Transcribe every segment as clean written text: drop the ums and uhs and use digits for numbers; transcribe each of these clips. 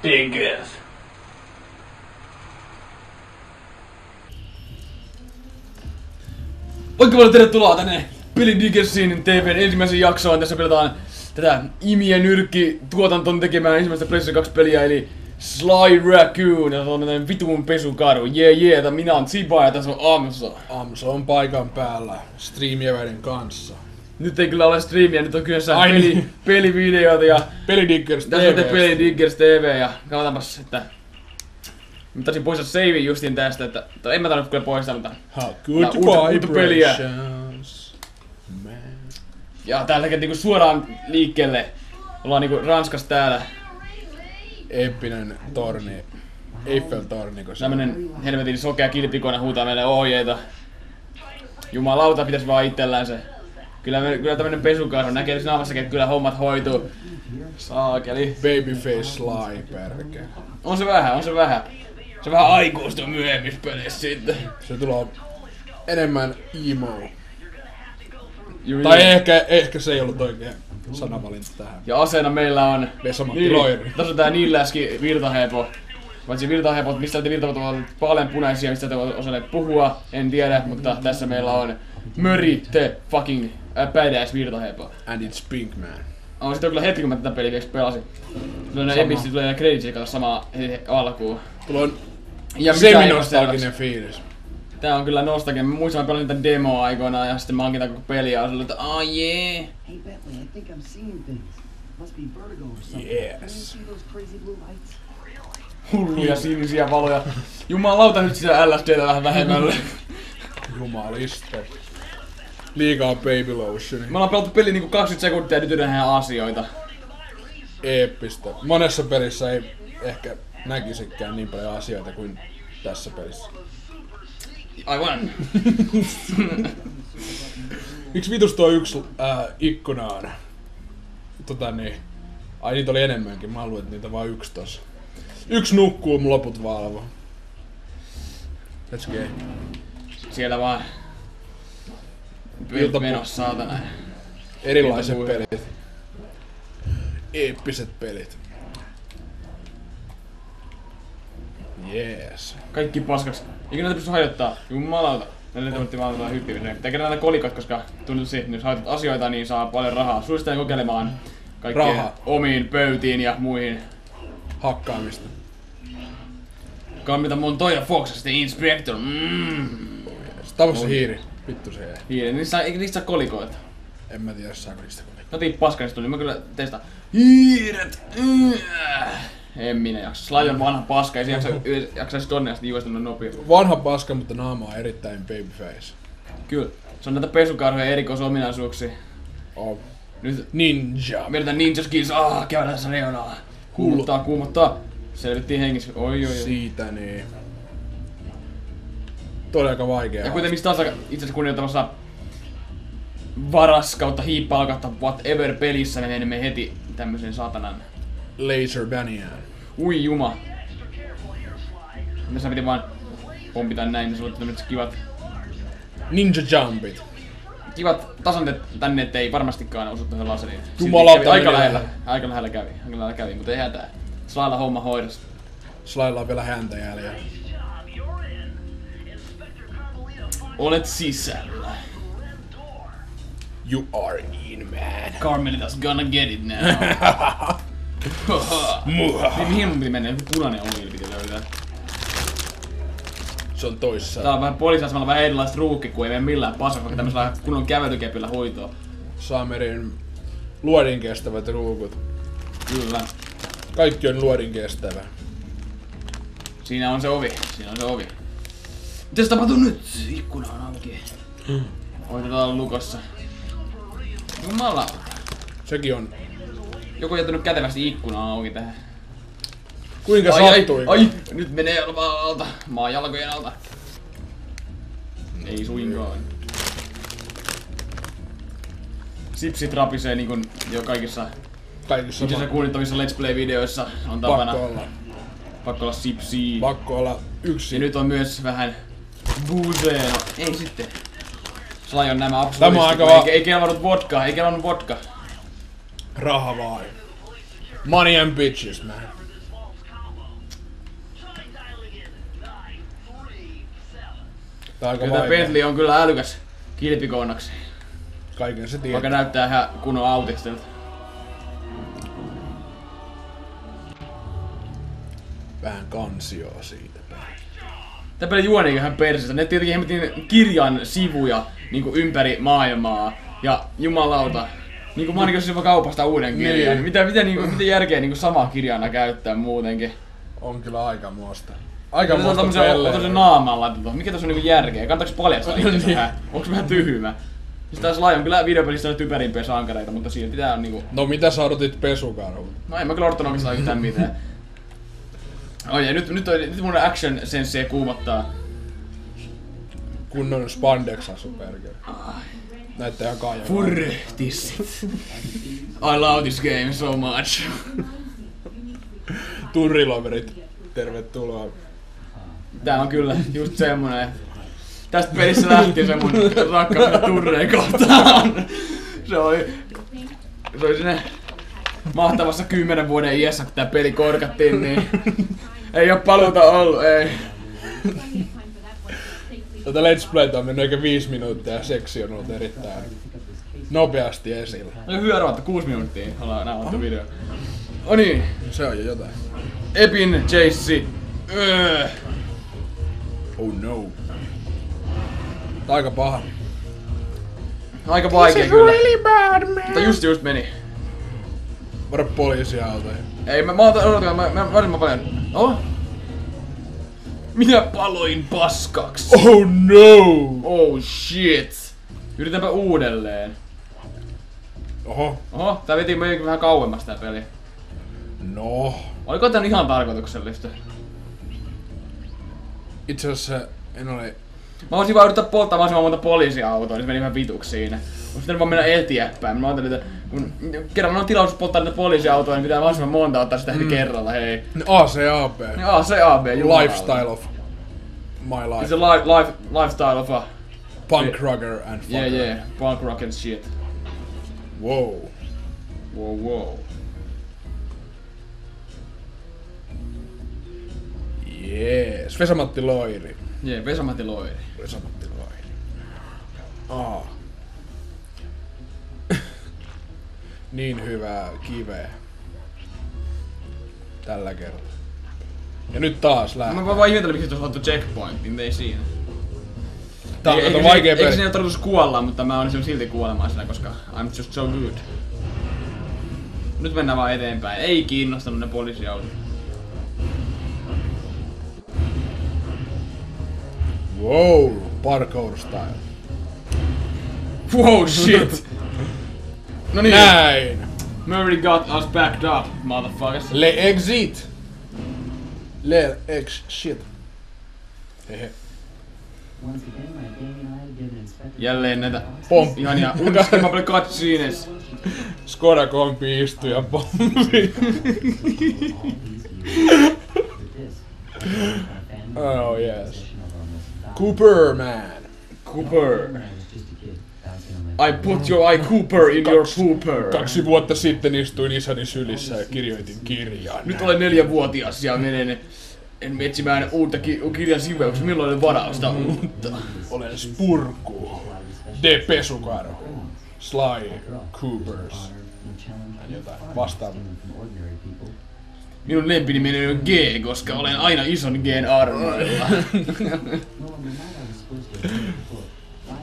Dinkers. Oikein paljon tervetuloa tänne Peli Diggersin TVn ensimmäisen jaksoon. Tässä pelataan tätä Imi ja Nyrkki tuotanton tekemään ensimmäistä PlayStation 2 peliä, eli Sly Raccoon. Ja se on tämmönen vitun pesukaru. Jee, minä on Tsiba ja tässä on Amso. Amso on paikan päällä streamieväiden kanssa. Nyt ei kyllä ole streamia, nyt on kyseessä pelivideoita ja Peli Diggers tässä on TV. Peli Diggers TV ja katsotaanpas, että mä taisin poistaa savin justiin tästä, että en mä tainnut kyllä poistaa, mutta Good uutta peliä. vibrations, man. ja täällä niinku suoraan liikkeelle. Ollaan niinku Ranskassa täällä. Eeppinen torni. Eiffel-torni, se Tämmönen helvetin sokea kilpikoina huutaa meille ohjeita. Jumalauta, pitäis vaan itsellään se. Kyllä tämmönen pesukarhu näkee tässä naamassa, että kyllä hommat hoituu. Saakeli. Babyface Sly, perke. On se vähän. Se on vähän aikuista myöhemmissä peleissä sitten. Se tulee enemmän emo. Juu, Tai ehkä se ei ollut oikein sanavalinta tähän. ja aseena meillä on... Vesa-Matti Loiri. Tässä on tää Nilläski virtahepo. Paitsi virtahepot, mistä te virtahepot ovat paljon punaisia, mistä te osanneet puhua, en tiedä, mutta tässä meillä on Möri the fucking badass virtahepo. And it's pink, man. On sitten kyllä hetki, kun mä tätä peliä vielä pelasin. Tulee episti, tulee ne creditsit kato samaa heti alkuun. Tulee Ja mikä ei semi-nostalginen fiilis. tää on kyllä nostalginen. Mä muistan, mä pelasin tätä demoa aikoinaan ja sitten mä hankin tän koko peliä ja oli, että jee. Hey Bentley, I think I'm seeing things. Must be vertigo or something. Yes. Can you see those crazy blue lights? Hulluja sinisiä valoja. Jumalauta nyt sitä LSDtä vähän vähemmälle. Jumaliste. Liikaa baby lotioni. Me ollaan pelattu peli niinku 20 sekuntia ja nyt yritetään asioita. Eeppistä. Monessa pelissä ei ehkä näkisikään niin paljon asioita kuin tässä pelissä. Aivan. Miksi vitus tuo yksi ikkuna on? Ai niitä oli enemmänkin, mä luulen, että niitä vaan yksi tossa. Yksi nukkuu, mun loput valvoo. Let's go. Siellä vaan Iltapu- menossa saatana. Erilaiset Iltapuhe. pelit. Eeppiset pelit. Jees. Kaikki paskaksi. Eikä näitä pysty hajottaa. Jumalauta. Näille tuotti vaan tätä hyppimistä. Pitää kerätä näitä kolikot, koska tuntuu siitä, että jos hajotat asioita, niin saa paljon rahaa. Suosittelen kokeilemaan kaikkien Rahaa. omiin pöytiin ja muihin. Hakkaamista. Kammita Montoya Fox sitten Inspector. Tapas se hiiri. Vittu se jäi. Hiiri. Eikö niistä saa kolikoita? En mä tiedä saako niistä kolikkoa. No tii paskasta tuli. Mä kyllä testaan. Hiiret! En minä jaksa. Sly on vanha paska, ei se jaksaisi tonne asti juosta nopeasti. Vanha paska, mutta naama on erittäin babyface. Kyllä. Se on näitä pesukarhujen erikoisominaisuuksia. Oh. Nyt Ninja. mietitään ninja skills. Käydään tässä reunaa. Kuumottaa. Selvittiin hengissä. Oi. Siitä niin. Todella vaikea. Ja kuten mistä tahansa itse asiassa kunnioittavassa varas kautta hiippaa kautta whatever pelissä me menemme heti tämmösen satanan. Laser Banyan. Ui juma. Tässä piti vaan pompita näin, niin se oli tämmöset Ninja Jumpit. kivat tasanteet tänne, ettei varmastikaan osu tuohon laseriin. Silti Jumalauta, kävi aika menee. lähellä. Aika lähellä kävi, mutta ei hätää. Slailla homma hoidossa. Slylla on vielä häntä jäljellä. Olet sisällä. You are in, man. Carmelitas gonna get it now. Mihin mun piti mennä? Joku punainen oili piti löytää. Se on toissa. Tää on vähän poliisiasemalla vähän erilaista ruukki, kun ei mene millään pasaka, vaikka tämmöisellä kunnon kävelykepillä hoitoa. Saamerin luodin kestävät ruukut. Kyllä. Kaikki on luodin kestävä. Siinä on se ovi. Mitä se tapahtuu nyt? Ikkuna on auki. Hoitetaan olla lukossa. Jumalauta. Sekin on. Joku on jättänyt kätevästi ikkunaa auki tähän. Kuinka sattui? Ai, nyt menee alta. Maan jalkojen alta. Ei suinkaan. Sipsit rapisee niinkun jo kaikissa Kaikissa itse kuunnittavissa Let's Play-videoissa on tapana. Pakko olla sipsiä. Pakko olla yksi. Ja nyt on myös vähän buusea. No, ei sitten. Sly on nämä absurdisti. Tämä on aika Ei kelvannut vodka. Raha vai. Money and bitches, man. Tää on aika Kyllä tää vaikea. Bentley on kyllä älykäs kilpikonnaksi. Kaiken se Vaikka tietää. näyttää ihan kunnon autistelta. Vähän kansioa siitä. Tää peli juoni ihan persistä. Ne tietenkin hemmetin kirjan sivuja niinku ympäri maailmaa. Ja jumalauta. Niinku mä ainakin jos jopa kaupasta uuden kirjan. Niin. Mitä järkeä niinku samaa kirjana käyttää muutenkin? On kyllä aikamoista. Tässä on Aikamoista tämmösen pelejä. naamaan laitettu. Mikä tässä on niinku järkeä? Kantaaks paljastaa itse vähän? Onks vähän tyhmä? Siis tää Sly on kyllä videopelissä on typerimpiä sankareita, mutta silti tää on niinku... No mitä sä odotit pesukarhulta? No en mä kyllä odottanut oikeastaan yhtään mitään. Oi ja nyt mun action senssiä kuumottaa. Kunnon spandex-asu perkele. Näyttää ihan kaijaa. Furtissit. I love this game so much. Turriloverit, tervetuloa. Tää on kyllä just semmonen. Tästä pelissä lähti se mun rakkaus turreen kohtaan. Se oli sinne mahtavassa 10 vuoden iässä, kun tää peli korkattiin, niin ei oo paluuta ollut, ei. Tätä Let's Playtä on mennyt eikä 5 minuuttia ja seksi on ollut erittäin nopeasti esillä. No hyvä arvatta, 6 minuuttia ollaan nauhoittu video. No niin, Se on jo jotain. Epin Chase. Oh no. Tää on aika paha. Aika vaikea kyllä. Mutta just meni. Varo poliisiautoja. Ei, mä odotan, mä paljon. Oh? Minä paloin paskaksi. Oh no! Oh shit. Yritänpä uudelleen. Oho, tää veti meidänkin vähän kauemmas tää peli. No. Oliko tää ihan tarkoituksellista? Itse asiassa en ole... Mä voisin vaan yrittää polttaa mahdollisimman monta poliisiautoa, niin se meni vähän vituksi siinä. Mä sitten vaan mennä eteenpäin. Mä ajattelin, että kun kerran on tilaus polttaa niitä poliisiautoja, niin pitää mahdollisimman monta ottaa sitä heti kerralla, hei. ACAB. Niin se AB, jumalauta. Lifestyle of my life. It's a lifestyle of a... Punk rocker and fucker. Yeah, punk rock and shit. Wow. Wow. Jees. Vesamatti Loiri. Vesamatti Loiri. Vesamatti Loiri. Niin hyvää kiveä. Tällä kertaa. Ja nyt taas lähtee. Mä vaan ihmettelin, miksi tuossa otettu checkpoint, niin ei siinä. Tää on vaikea Eikä peli. siinä ole tarkoitus kuolla, mutta mä onnistuin silti kuolemaan siinä, koska I'm just so good. Nyt mennään vaan eteenpäin. Ei kiinnostanut ne poliisiautot. Wow, parkour style. Wow, shit! No niin, Näin! Murray got us backed up, motherfuckers. Le exit! Le ex shit. Hehe. Once again, my gang and I did an inspection. Jälleen näitä Pomp. ihania unskimable cutscenes. Skoda kompi istuu ja pompi. Oh yes. Cooper man. Cooper. I put your Cooper in your pooper. 2 vuotta sitten istuin isäni sylissä ja kirjoitin kirjan. Nyt olen 4-vuotias ja menen etsimään uutta kirjan sivuja, koska milloin olen varausta uutta. Olen Spurku. De Pesukarhu. Sly Coopers. Jotain vastaavaa. Minun lempinimeni on G, koska olen aina ison G:n armoilla.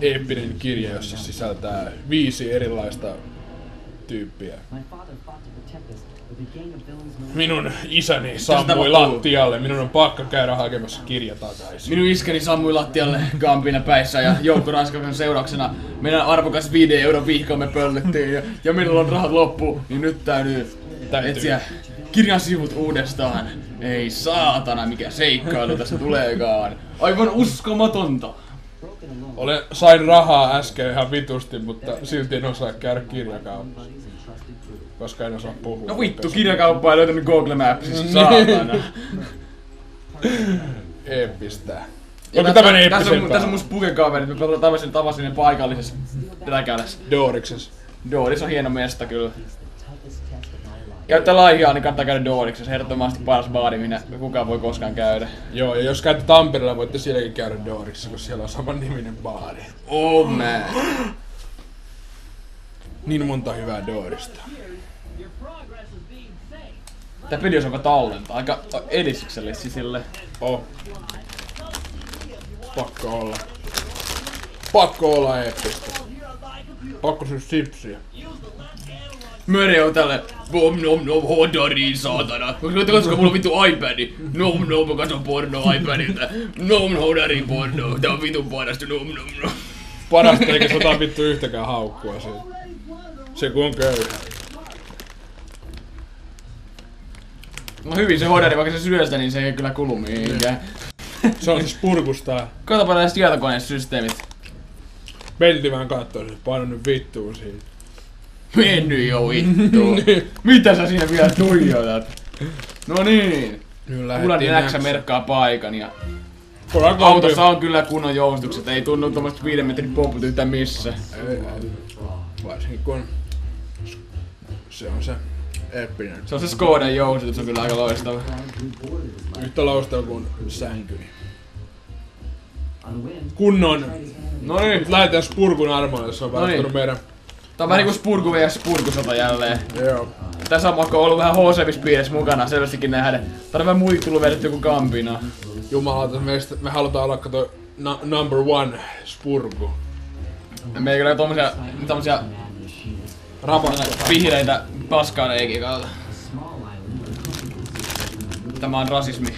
Eeppinen kirja, jossa sisältää 5 erilaista tyyppiä. Minun isäni sammui tapahtuu? lattialle. Minun on pakko käydä hakemassa kirja takaisin. Minun iskäni sammui lattialle kampina päissä ja joukkoraskauksen seurauksena meidän arvokas 5 € vihkomme pöllyttiin ja minulla on rahat loppu, niin nyt täytyy etsiä kirjan sivut uudestaan. Ei saatana, mikä seikkailu tästä tuleekaan. Aivan uskomatonta. Sain rahaa äsken ihan vitusti, mutta silti en osaa käydä kirjakaupassa. Koska en osaa puhua. No vittu, kirjakauppaa ei löytänyt Google Mapsista, saatana. Eeppistä. Ja Onko tämän tässä eeppisempää? on mun spukekaverit, mä tavasin ne paikallisessa räkälässä. Doorikses. Doris on hieno mesta kyllä. käyttää laihiaa, niin kannattaa käydä Dooriksi. Se on ehdottomasti paras baari, minä kukaan voi koskaan käydä. Joo, ja jos käytte Tampereella, voitte sielläkin käydä Doorissa, koska siellä on saman niminen baari. Oh man. Niin monta hyvää Doorista. Tää peli on aika tallentaa, aika edistyksellisesti sille. Oh. Pakko olla eeppistä. Pakko syödä sipsiä. Möri on tälle nom nom nom hodari saatana. Koska mulla on vittu iPad. Nom nom mä katson porno iPadilta. Nom hodari porno. Tää on vitun parasta nom nom nom. Parasta eikä sota vittu yhtäkään haukkua siitä. Se kun on köyhä. No hyvin se hodari, vaikka se syö sitä, niin se ei kyllä kulu mihinkään. Se on siis purkusta. Katsopa näistä tietokonesysteemit. Belti vähän kattoo, se paino nyt vittuun siitä. Menny jo vittu. Mitä sä siinä vielä tuijotat? No niin. Punainen X merkkaa paikan ja autossa on kyllä kunnon joustukset, ei tunnu tommoset 5 metrin pomput yhtään missä. Ei. Varsinkin kun se on se eeppinen. Se on se Skodan joustus, se on kyllä aika loistava. Yhtä loistava kuin sänkyni. Kunnon. No niin. Nyt lähdetään Spurkun armoille, se on välttänyt meidän. Tää on vähän niinku Spurku vs Spurkusota jälleen. Joo. Tässä on ollut vähän HC-piirissä mukana selvästikin nähdä. Tää on vähän muihin tullut vedetty kuin Campina. Jumalauta, me halutaan olla kato number one Spurku. Me ei kyllä tommosia vihreitä paskareikiä kautta. Tämä on rasismi.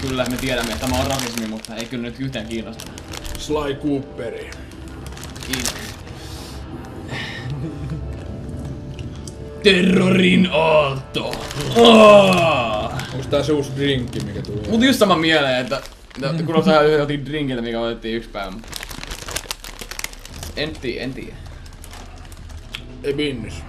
Kyllä me tiedämme, että tämä on rasismi, mutta ei kyllä nyt yhtään kiinnosta. Sly Cooperi. Kiitos. Terrorin aalto. Onks tää se uusi drinkki, mikä tuli? Mut just sama mieleen, että kuulostaa jotain drinkiltä, mikä otettiin yksi päivä. En tiedä. Ei binnis.